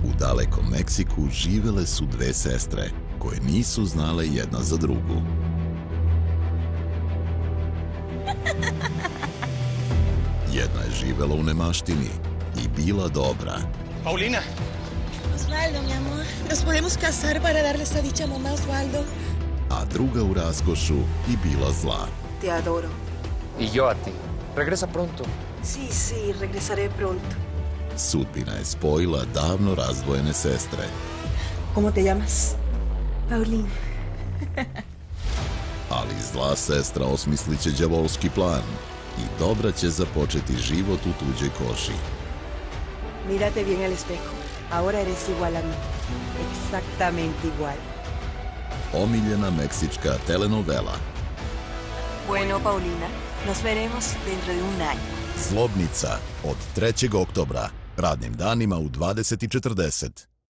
U dalekom Meksiku živele su dve sestre koje nisu znale jedna za drugu. Jedna je živela u nemaštini i bila dobra. Paulina. Osvaldo, mi amor, nos podemos casar para darle esa dicha a mamá, Osvaldo. A druga u raskošu i bila zla. Te adoro. Y yo a ti. Regresa pronto. Sí, sí, regresaré pronto. Sudbina je spojila davno razdvojene sestre. ¿Cómo te llamas? Paulina. Ali zla sestra osmislit će đavolski plan i dobra će započeti život u tuđoj koži. Mírate bien al espejo. Ahora eres igual a mí. Exactamente igual. Omiljena meksička telenovela. Bueno, Paulina, nos veremos dentro de un año. Zlobnica od 3. oktobra, radnim danima u 20:40.